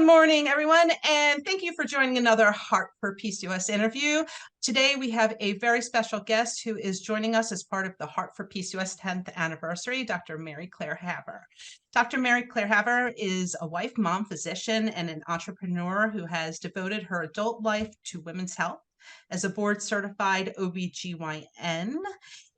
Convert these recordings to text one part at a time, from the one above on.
Good morning, everyone, and thank you for joining another Heart for PCOS interview. Today, we have a very special guest who is joining us as part of the Heart for PCOS 10th anniversary, Dr. Mary Clare Haver. Dr. Mary Clare Haver is a wife, mom, physician, and an entrepreneur who has devoted her adult life to women's health. As a board-certified OBGYN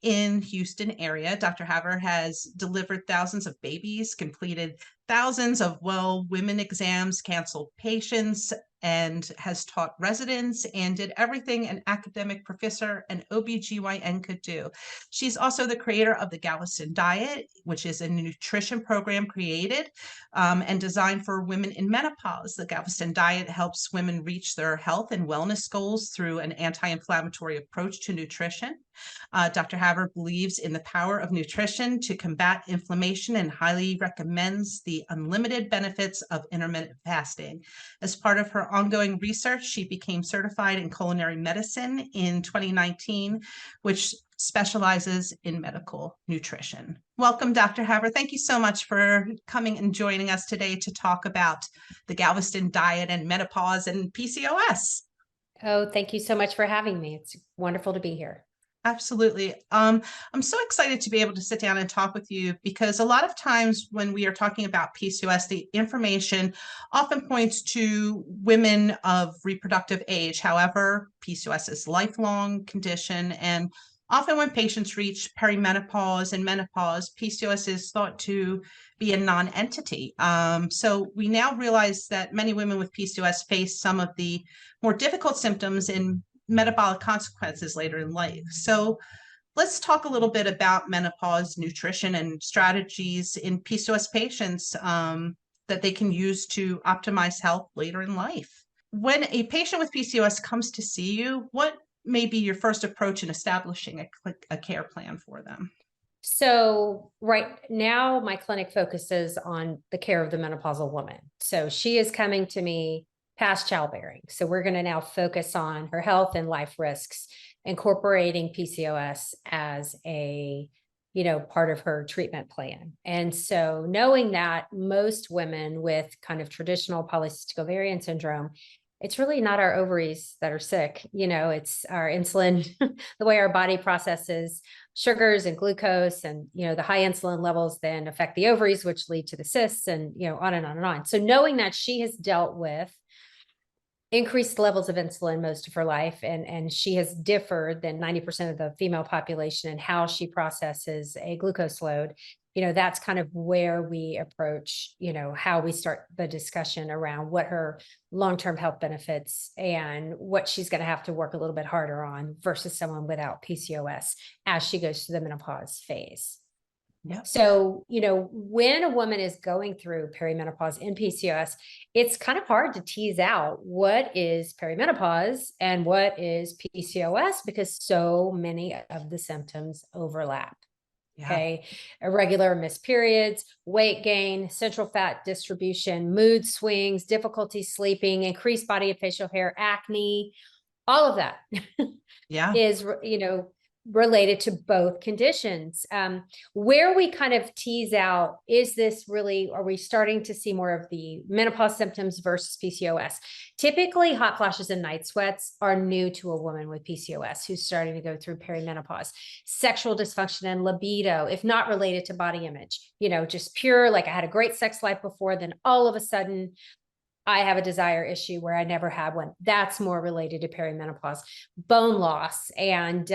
in Houston area, Dr. Haver has delivered thousands of babies, completed thousands of women exams, counseled patients, and has taught residents and did everything an academic professor and OBGYN could do. She's also the creator of the Galveston Diet, which is a nutrition program created and designed for women in menopause. The Galveston Diet helps women reach their health and wellness goals through an anti-inflammatory approach to nutrition. Dr. Haver believes in the power of nutrition to combat inflammation and highly recommends the unlimited benefits of intermittent fasting. As part of her ongoing research, she became certified in culinary medicine in 2019, which specializes in medical nutrition. Welcome, Dr. Haver. Thank you so much for coming and joining us today to talk about the Galveston Diet and menopause and PCOS. Oh, thank you so much for having me. It's wonderful to be here. Absolutely. I'm so excited to be able to sit down and talk with you because a lot of times when we are talking about PCOS, the information often points to women of reproductive age. However, PCOS is a lifelong condition, and often when patients reach perimenopause and menopause, PCOS is thought to be a non-entity. So we now realize that many women with PCOS face some of the more difficult symptoms in metabolic consequences later in life. So let's talk a little bit about menopause, nutrition, and strategies in PCOS patients that they can use to optimize health later in life. When a patient with PCOS comes to see you, what may be your first approach in establishing a care plan for them? So right now, my clinic focuses on the care of the menopausal woman. So she is coming to me past childbearing. So we're going to now focus on her health and life risks, incorporating PCOS as a, part of her treatment plan. And so knowing that most women with kind of traditional polycystic ovarian syndrome, it's really not our ovaries that are sick. It's our insulin, the way our body processes sugars and glucose, and, the high insulin levels then affect the ovaries, which lead to the cysts, and, on and on and on. So knowing that she has dealt with increased levels of insulin most of her life, and she has differed than 90% of the female population in how she processes a glucose load, that's kind of where we approach, how we start the discussion around what her long-term health benefits and what she's going to have to work a little bit harder on versus someone without PCOS as she goes through the menopause phase. Yeah. So, when a woman is going through perimenopause in PCOS, it's kind of hard to tease out what is perimenopause and what is PCOS because so many of the symptoms overlap. Yeah. Okay. Irregular missed periods, weight gain, central fat distribution, mood swings, difficulty sleeping, increased body and facial hair, acne, all of that is, related to both conditions. Where we kind of tease out, is this really, are we starting to see more of the menopause symptoms versus PCOS? Typically, hot flashes and night sweats are new to a woman with PCOS who's starting to go through perimenopause. Sexual dysfunction and libido, if not related to body image, just pure, like I had a great sex life before, then all of a sudden I have a desire issue where I never had one. That's more related to perimenopause. Bone loss and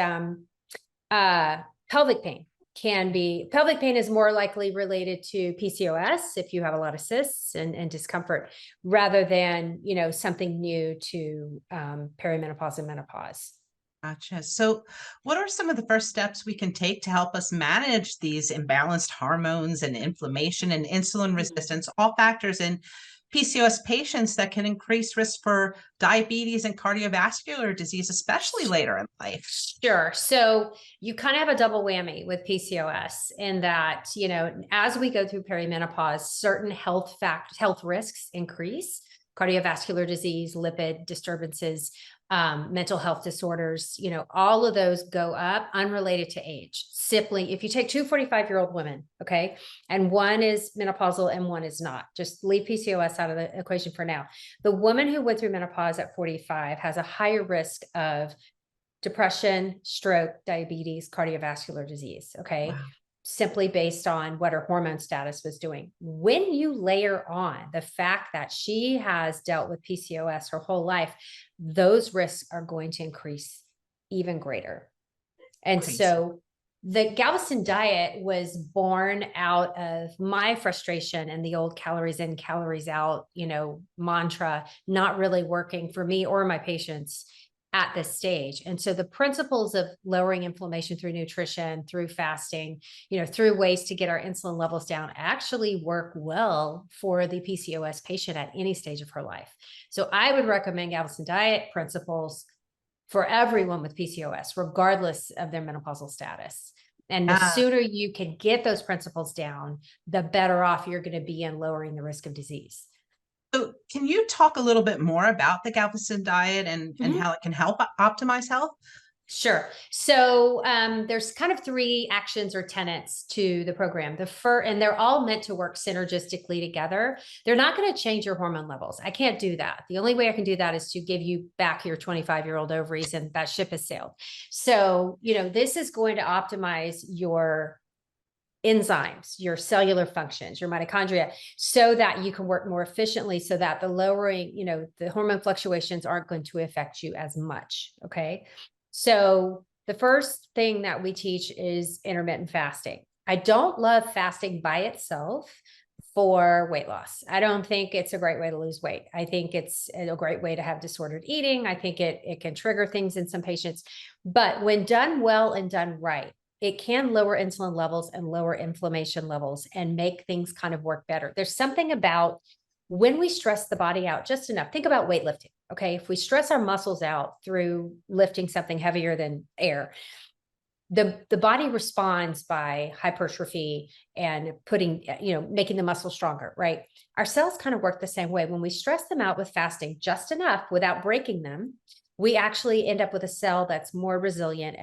pelvic pain pelvic pain is more likely related to PCOS if you have a lot of cysts and discomfort rather than, something new to perimenopause and menopause. Gotcha. So what are some of the first steps we can take to help us manage these imbalanced hormones and inflammation and insulin resistance, all factors in PCOS patients that can increase risk for diabetes and cardiovascular disease, especially later in life? Sure. So you kind of have a double whammy with PCOS in that, as we go through perimenopause, certain health risks increase, cardiovascular disease, lipid disturbances, mental health disorders, all of those go up unrelated to age. Simply, if you take two 45-year-old women, okay, and one is menopausal and one is not, just leave PCOS out of the equation for now. The woman who went through menopause at 45 has a higher risk of depression, stroke, diabetes, cardiovascular disease, okay? Wow. Simply based on what her hormone status was doing. When you layer on the fact that she has dealt with PCOS her whole life, those risks are going to increase even greater. And Crazy. so the Galveston diet was born out of my frustration and the old calories in, calories out, mantra, not really working for me or my patients at this stage. And so the principles of lowering inflammation through nutrition, through fasting, through ways to get our insulin levels down actually work well for the PCOS patient at any stage of her life. So I would recommend Galveston diet principles for everyone with PCOS, regardless of their menopausal status. And the sooner you can get those principles down, the better off you're going to be in lowering the risk of disease. So can you talk a little bit more about the Galveston diet and how it can help optimize health? Sure. So there's kind of three actions or tenets to the program. And they're all meant to work synergistically together. They're not going to change your hormone levels. I can't do that. The only way I can do that is to give you back your 25-year-old ovaries, and that ship has sailed. So, this is going to optimize your enzymes, your cellular functions, your mitochondria, so that you can work more efficiently, so that the lowering, the hormone fluctuations aren't going to affect you as much. Okay. So the first thing that we teach is intermittent fasting. I don't love fasting by itself for weight loss. I don't think it's a great way to lose weight. I think it's a great way to have disordered eating. I think it can trigger things in some patients, but when done well and done right, it can lower insulin levels and lower inflammation levels and make things kind of work better. There's something about when we stress the body out just enough. Think about weightlifting. Okay. If we stress our muscles out through lifting something heavier than air, the body responds by hypertrophy and making the muscle stronger, right? Our cells kind of work the same way. When we stress them out with fasting just enough without breaking them, we actually end up with a cell that's more resilient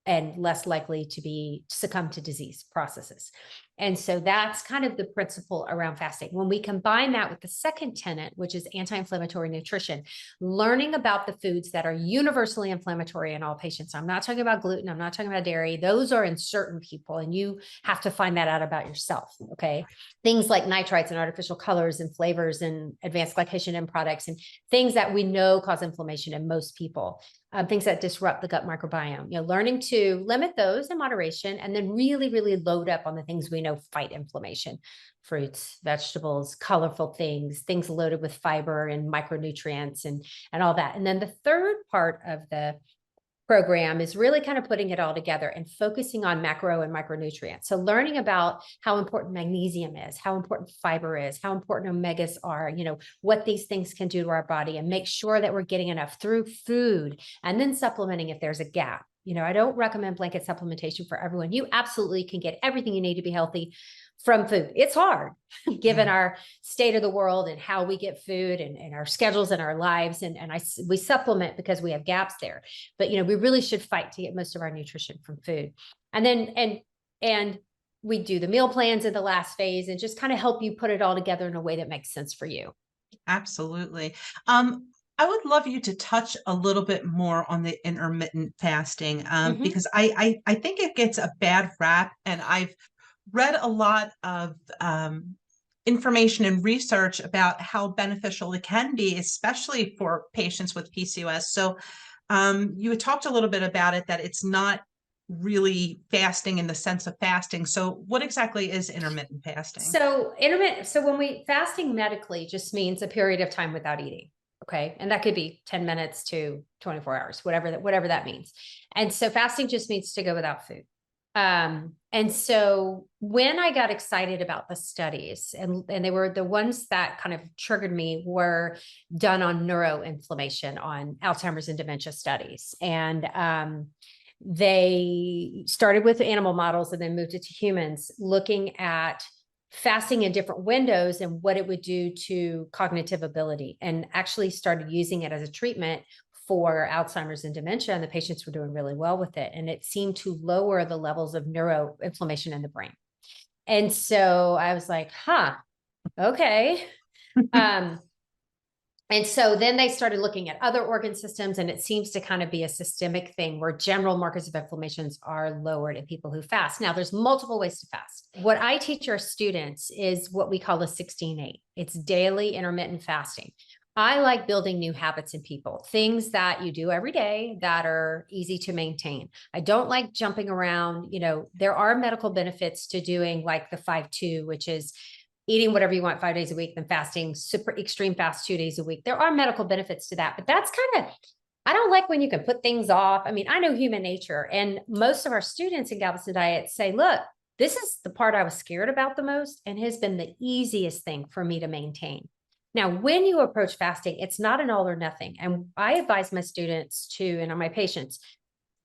and less likely to succumb to disease processes. And so that's kind of the principle around fasting. When we combine that with the second tenet, which is anti-inflammatory nutrition, learning about the foods that are universally inflammatory in all patients. I'm not talking about gluten. I'm not talking about dairy. Those are in certain people, and you have to find that out about yourself. Okay. Things like nitrites and artificial colors and flavors and advanced glycation end products and things that we know cause inflammation in most people. Things that disrupt the gut microbiome, learning to limit those in moderation, and then really, really load up on the things we know fight inflammation: fruits, vegetables, colorful things loaded with fiber and micronutrients and all that. And then the third part of the program is really kind of putting it all together and focusing on macro and micronutrients. So learning about how important magnesium is, how important fiber is, how important omegas are, what these things can do to our body, and make sure that we're getting enough through food, and then supplementing if there's a gap. I don't recommend blanket supplementation for everyone. You absolutely can get everything you need to be healthy from food. It's hard given our state of the world and how we get food and our schedules and our lives. We supplement because we have gaps there, but we really should fight to get most of our nutrition from food. And then, and we do the meal plans in the last phase and just kind of help you put it all together in a way that makes sense for you. Absolutely. I would love you to touch a little bit more on the intermittent fasting, because I think it gets a bad rap, and I've read a lot of information and research about how beneficial it can be, especially for patients with PCOS. So you had talked a little bit about it, that it's not really fasting in the sense of fasting. So what exactly is intermittent fasting? So fasting medically just means a period of time without eating. Okay. And that could be 10 minutes to 24 hours, whatever that means. And so fasting just means to go without food. And so when I got excited about the studies, and they were the ones that kind of triggered me, were done on neuroinflammation, on Alzheimer's and dementia studies. And, they started with animal models and then moved it to humans, looking at fasting in different windows and what it would do to cognitive ability, and actually started using it as a treatment for Alzheimer's and dementia, and the patients were doing really well with it. And it seemed to lower the levels of neuroinflammation in the brain. And so I was like, okay. And so then they started looking at other organ systems, and it seems to kind of be a systemic thing where general markers of inflammations are lowered in people who fast. Now, there's multiple ways to fast. What I teach our students is what we call a 16-8. It's daily intermittent fasting. I like building new habits in people, things that you do every day that are easy to maintain. I don't like jumping around. There are medical benefits to doing like the 5-2, which is eating whatever you want 5 days a week, then fasting, super extreme fast 2 days a week. There are medical benefits to that, but that's I don't like when you can put things off. I mean, I know human nature, and most of our students in Galveston Diet say, look, this is the part I was scared about the most and has been the easiest thing for me to maintain. Now, when you approach fasting, it's not an all or nothing. And I advise my students and my patients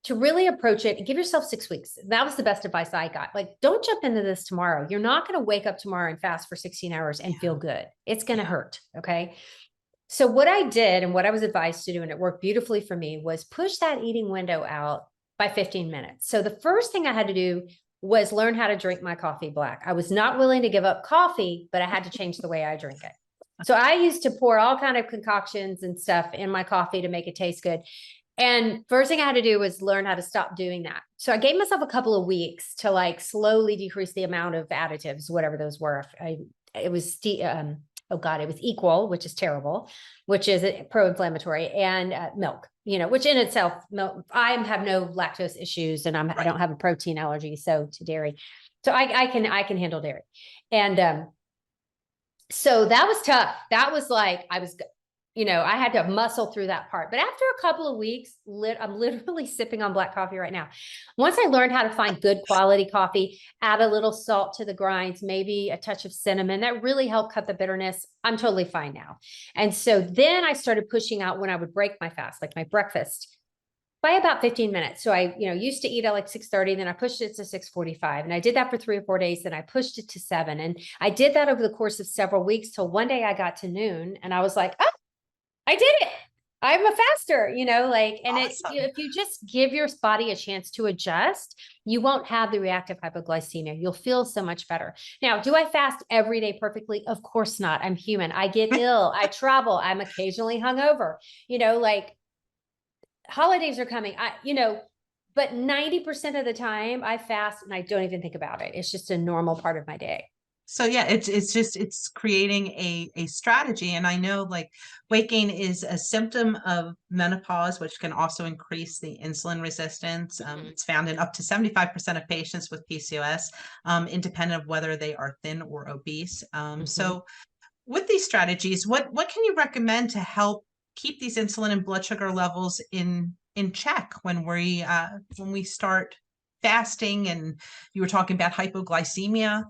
to really approach it and give yourself 6 weeks. That was the best advice I got. Like, don't jump into this tomorrow. You're not going to wake up tomorrow and fast for 16 hours and feel good. It's going to hurt. Okay. So what I did and what I was advised to do, and it worked beautifully for me, was push that eating window out by 15 minutes. So the first thing I had to do was learn how to drink my coffee black. I was not willing to give up coffee, but I had to change the way I drink it. So I used to pour all kind of concoctions and stuff in my coffee to make it taste good. And first thing I had to do was learn how to stop doing that. So I gave myself a couple of weeks to like slowly decrease the amount of additives, whatever those were. It was equal, which is terrible, which is pro-inflammatory, and milk, which in itself, milk, I have no lactose issues, and I don't have a protein allergy. So to dairy, so I can handle dairy. And so that was tough. That was like, I had to muscle through that part. But after a couple of weeks, I'm literally sipping on black coffee right now. Once I learned how to find good quality coffee, add a little salt to the grinds, maybe a touch of cinnamon, that really helped cut the bitterness. I'm totally fine now. And so then I started pushing out when I would break my fast, like my breakfast, by about 15 minutes. So I, used to eat at like 6:30, then I pushed it to 6:45. And I did that for 3 or 4 days. Then I pushed it to 7. And I did that over the course of several weeks till one day I got to noon and I was like, oh, I did it. I'm a faster, and awesome. If you just give your body a chance to adjust, you won't have the reactive hypoglycemia. You'll feel so much better. Now, do I fast every day perfectly? Of course not. I'm human. I get ill. I travel. I'm occasionally hungover, holidays are coming. But 90% of the time I fast and I don't even think about it. It's just a normal part of my day. So yeah, it's creating a strategy. And I know like weight gain is a symptom of menopause, which can also increase the insulin resistance. It's found in up to 75% of patients with PCOS, independent of whether they are thin or obese. So with these strategies, what can you recommend to help keep these insulin and blood sugar levels in check when we start fasting? And you were talking about hypoglycemia.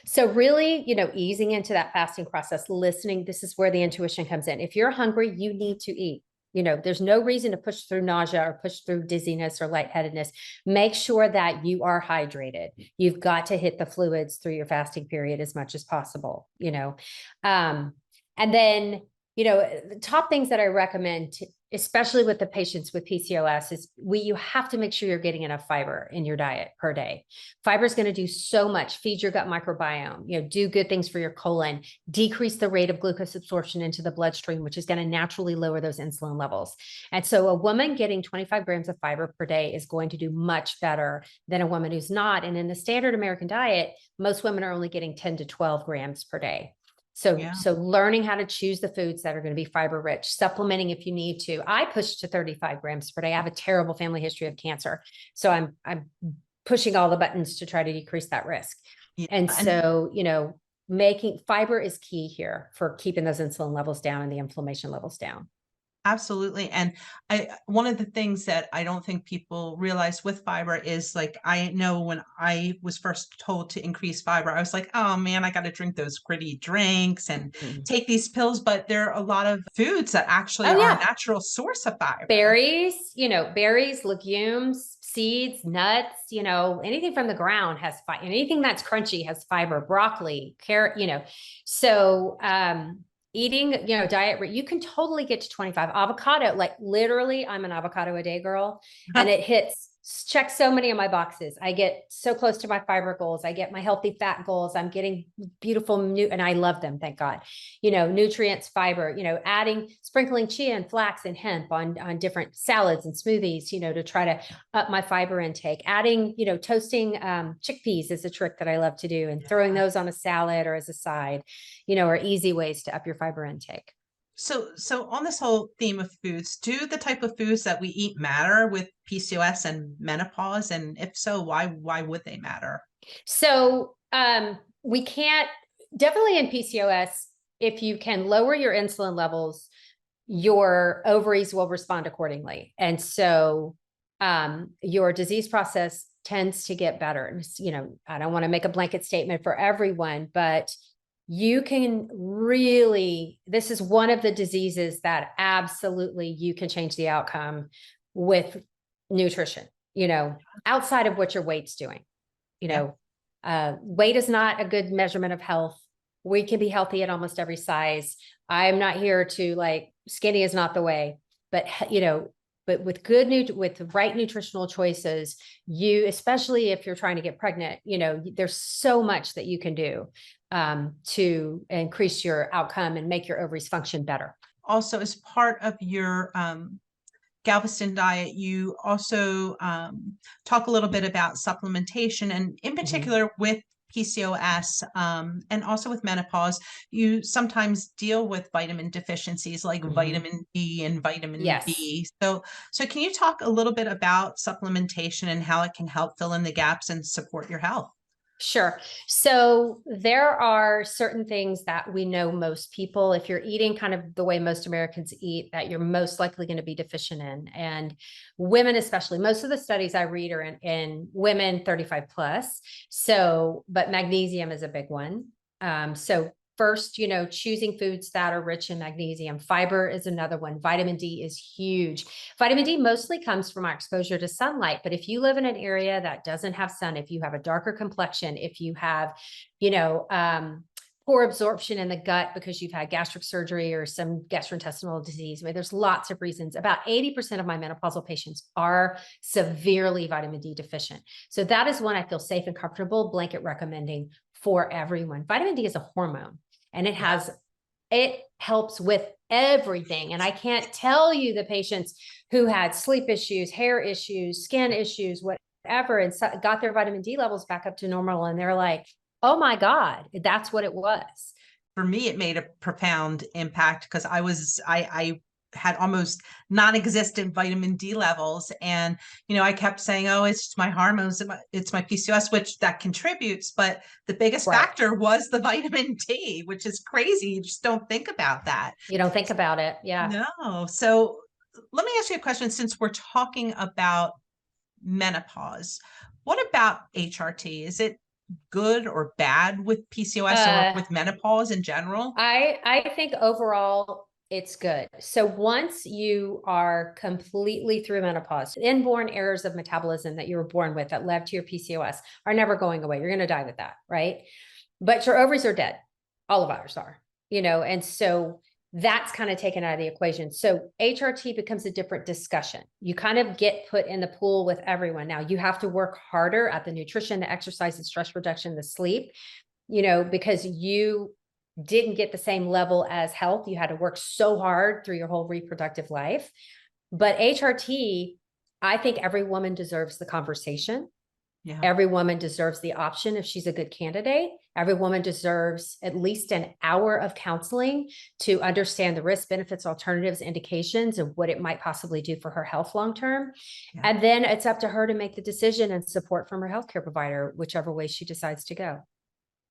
So really, easing into that fasting process, listening, this is where the intuition comes in. If you're hungry, you need to eat. There's no reason to push through nausea or push through dizziness or lightheadedness. Make sure that you are hydrated. You've got to hit the fluids through your fasting period as much as possible, and then, the top things that I recommend, especially with the patients with PCOS, is you have to make sure you're getting enough fiber in your diet per day. Fiber is going to do so much. Feed your gut microbiome, do good things for your colon, decrease the rate of glucose absorption into the bloodstream, which is going to naturally lower those insulin levels. And so a woman getting 25 grams of fiber per day is going to do much better than a woman who's not. And in the standard American diet, most women are only getting 10 to 12 grams per day. So learning how to choose the foods that are going to be fiber rich, supplementing if you need to. I push to 35 grams per day. I have a terrible family history of cancer. So I'm pushing all the buttons to try to decrease that risk. And so, making fiber is key here for keeping those insulin levels down and the inflammation levels down. Absolutely. And one of the things that I don't think people realize with fiber is, like, I know when I was first told to increase fiber, I was like, oh man, I got to drink those gritty drinks and take these pills. But there are a lot of foods that actually are a natural source of fiber. Berries, legumes, seeds, nuts, anything from the ground has fiber. Anything that's crunchy has fiber, broccoli, carrot, So, eating, diet, you can totally get to 25. Avocado, like literally, I'm an avocado a day girl, and it checks so many of my boxes. I get so close to my fiber goals. I get my healthy fat goals. I'm getting beautiful and I love them, thank God. Nutrients, fiber, sprinkling chia and flax and hemp on different salads and smoothies, to try to up my fiber intake. Adding, toasting chickpeas is a trick that I love to do, and throwing those on a salad or as a side, are easy ways to up your fiber intake. So on this whole theme of foods, do the type of foods that we eat matter with PCOS and menopause? And if so, why would they matter? So we can't, definitely in PCOS, if you can lower your insulin levels, your ovaries will respond accordingly. And so your disease process tends to get better. And, I don't want to make a blanket statement for everyone, but you can really, this is one of the diseases that absolutely you can change the outcome with nutrition, outside of what your weight's doing. Weight is not a good measurement of health. We can be healthy at almost every size. I'm not here to skinny is not the way, but but with with the right nutritional choices, especially if you're trying to get pregnant, there's so much that you can do to increase your outcome and make your ovaries function better. Also, as part of your Galveston diet, you also talk a little bit about supplementation, and in particular with PCOS and also with menopause, you sometimes deal with vitamin deficiencies like vitamin D and vitamin B. So can you talk a little bit about supplementation and how it can help fill in the gaps and support your health? Sure. So there are certain things that we know most people, if you're eating kind of the way most Americans eat, that you're most likely going to be deficient in. And women, especially, most of the studies I read are in women 35 plus. So, but magnesium is a big one. So first, choosing foods that are rich in magnesium. Fiber is another one. Vitamin D is huge. Vitamin D mostly comes from our exposure to sunlight. But if you live in an area that doesn't have sun, if you have a darker complexion, if you have, poor absorption in the gut because you've had gastric surgery or some gastrointestinal disease, there's lots of reasons. About 80% of my menopausal patients are severely vitamin D deficient. So that is one I feel safe and comfortable blanket recommending for everyone. Vitamin D is a hormone, and it helps with everything. And I can't tell you the patients who had sleep issues, hair issues, skin issues, whatever, and got their vitamin D levels back up to normal. And they're like, oh my God, that's what it was. For me, it made a profound impact because I had almost non-existent vitamin D levels. And, I kept saying, oh, it's just my hormones, it's my PCOS, which that contributes. But the biggest factor was the vitamin D, which is crazy. You just don't think about that. You don't think about it. Yeah. No. So let me ask you a question, since we're talking about menopause. What about HRT? Is it good or bad with PCOS or with menopause in general? I think overall it's good. So once you are completely through menopause, inborn errors of metabolism that you were born with that led to your PCOS are never going away. You're going to die with that, right? But your ovaries are dead. All of ours are, and so that's kind of taken out of the equation. So HRT becomes a different discussion. You kind of get put in the pool with everyone. Now you have to work harder at the nutrition, the exercise, the stress reduction, the sleep, because you didn't get the same level as health. You had to work so hard through your whole reproductive life. But HRT, I think every woman deserves the conversation. Yeah. Every woman deserves the option if she's a good candidate. Every woman deserves at least an hour of counseling to understand the risks, benefits, alternatives, indications of what it might possibly do for her health long-term. Yeah. And then it's up to her to make the decision and support from her healthcare provider, whichever way she decides to go.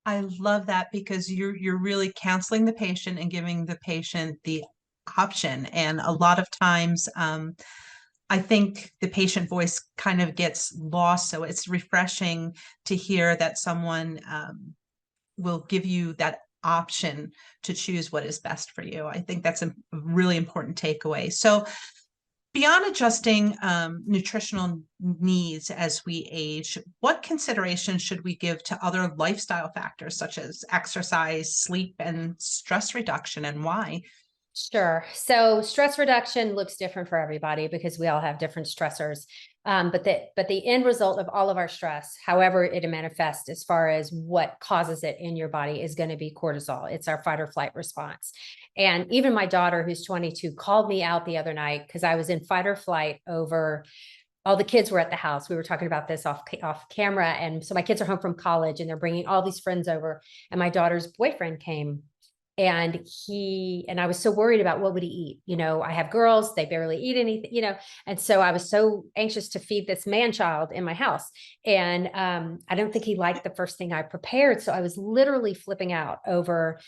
I love that, because you're really counseling the patient and giving the patient the option. And a lot of times, I think the patient voice kind of gets lost. So it's refreshing to hear that someone will give you that option to choose what is best for you. I think that's a really important takeaway. So Beyond adjusting nutritional needs as we age, what considerations should we give to other lifestyle factors such as exercise, sleep, and stress reduction, and why? Sure. So stress reduction looks different for everybody because we all have different stressors. But the end result of all of our stress, however it manifests as far as what causes it in your body, is going to be cortisol. It's our fight or flight response. And even my daughter, who's 22, called me out the other night because I was in fight or flight over all the kids were at the house. We were talking about this off camera. And so my kids are home from college and they're bringing all these friends over. And my daughter's boyfriend came and I was so worried about what would he eat. I have girls, they barely eat anything. And so I was so anxious to feed this man child in my house. And I don't think he liked the first thing I prepared. So I was literally flipping out over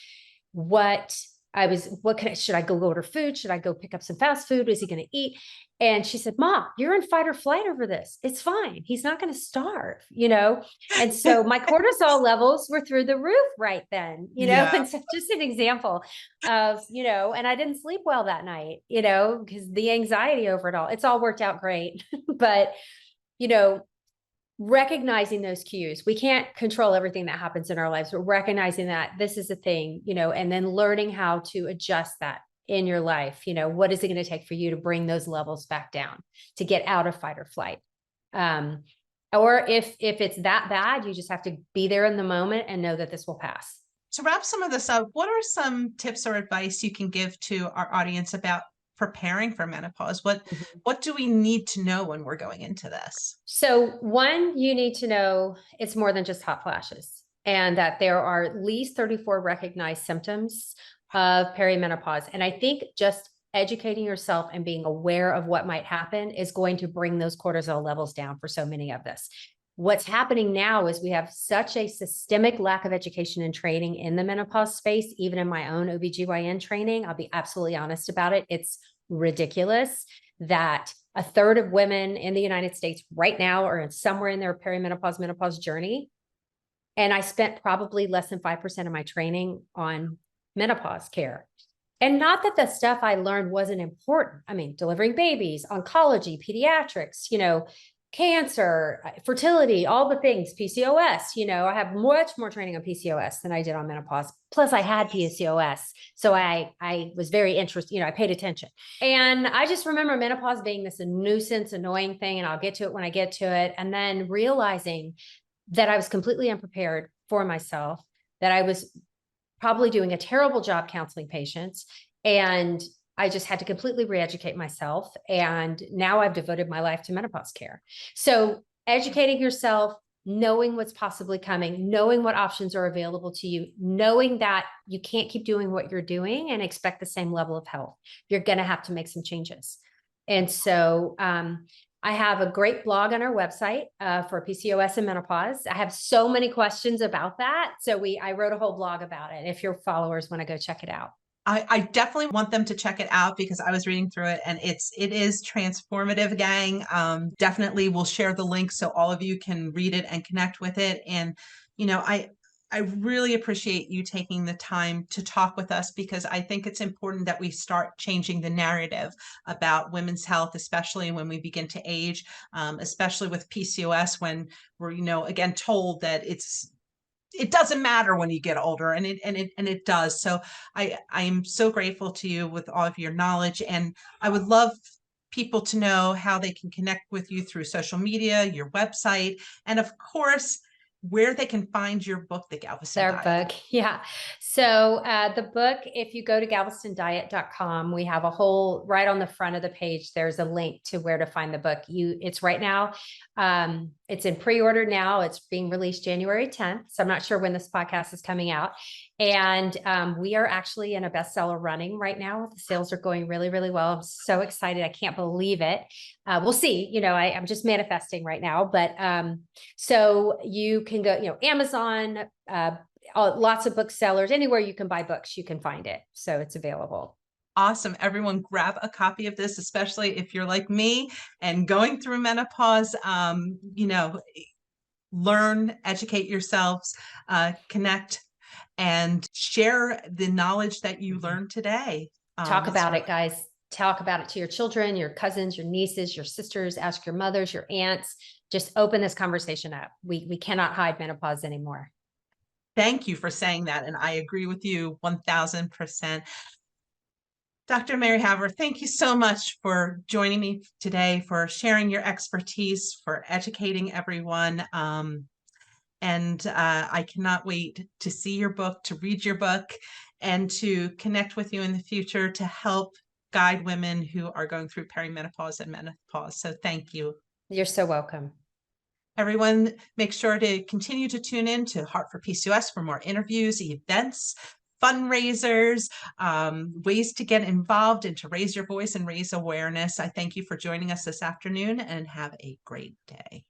should I go order food? Should I go pick up some fast food? Is he going to eat? And she said, Mom, you're in fight or flight over this. It's fine. He's not going to starve, And so my cortisol levels were through the roof right then, Yeah. and so just an example of, and I didn't sleep well that night, because the anxiety over it all. It's all worked out great. But, recognizing those cues. We can't control everything that happens in our lives, but recognizing that this is a thing, and then learning how to adjust that in your life. What is it going to take for you to bring those levels back down to get out of fight or flight? Or if it's that bad, you just have to be there in the moment and know that this will pass. To wrap some of this up, what are some tips or advice you can give to our audience about preparing for menopause? What do we need to know when we're going into this? So one, you need to know it's more than just hot flashes, and that there are at least 34 recognized symptoms of perimenopause. And I think just educating yourself and being aware of what might happen is going to bring those cortisol levels down for so many of this. What's happening now is we have such a systemic lack of education and training in the menopause space. Even in my own OBGYN training, I'll be absolutely honest about it. It's ridiculous that a third of women in the United States right now are somewhere in their menopause journey. And I spent probably less than 5% of my training on menopause care. And not that the stuff I learned wasn't important. I mean, delivering babies, oncology, pediatrics, cancer, fertility, all the things, PCOS, I have much more training on PCOS than I did on menopause. Plus I had PCOS. So I was very interested, I paid attention. And I just remember menopause being this nuisance, annoying thing. And I'll get to it when I get to it. And then realizing that I was completely unprepared for myself, that I was probably doing a terrible job counseling patients. And I just had to completely re-educate myself. And now I've devoted my life to menopause care. So educating yourself, knowing what's possibly coming, knowing what options are available to you, knowing that you can't keep doing what you're doing and expect the same level of health. You're going to have to make some changes. And so I have a great blog on our website for PCOS and menopause. I have so many questions about that. So I wrote a whole blog about it. If your followers want to go check it out. I definitely want them to check it out because I was reading through it and it is transformative, gang. Definitely we'll share the link so all of you can read it and connect with it. And, I really appreciate you taking the time to talk with us because I think it's important that we start changing the narrative about women's health, especially when we begin to age, especially with PCOS when we're, again, told that it doesn't matter when you get older, and it does. So I am so grateful to you with all of your knowledge, and I would love people to know how they can connect with you through social media, your website, and of course, where they can find your book, The Galveston Diet. Their book. Yeah. So the book, if you go to galvistondiet.com, we have a whole, right on the front of the page, there's a link to where to find the book. It's right now, it's in pre-order now. It's being released January 10th. So I'm not sure when this podcast is coming out. And we are actually in a bestseller running right now. The sales are going really, really well. I'm so excited. I can't believe it. We'll see, I'm just manifesting right now, but so you can go, Amazon, lots of booksellers, anywhere you can buy books, you can find it. So it's available. Awesome. Everyone grab a copy of this, especially if you're like me and going through menopause, learn, educate yourselves, connect, and share the knowledge that you learned today. Talk about it, guys. talk about it to your children, your cousins, your nieces, your sisters, ask your mothers, your aunts. Just open this conversation up. We cannot hide menopause anymore. Thank you for saying that. And I agree with you 1000%. Dr. Mary Haver, thank you so much for joining me today, for sharing your expertise, for educating everyone. And I cannot wait to see your book, to read your book, and to connect with you in the future to help guide women who are going through perimenopause and menopause. So thank you. You're so welcome. Everyone, make sure to continue to tune in to Heart for PCOS for more interviews, events, fundraisers, ways to get involved and to raise your voice and raise awareness. I thank you for joining us this afternoon, and have a great day.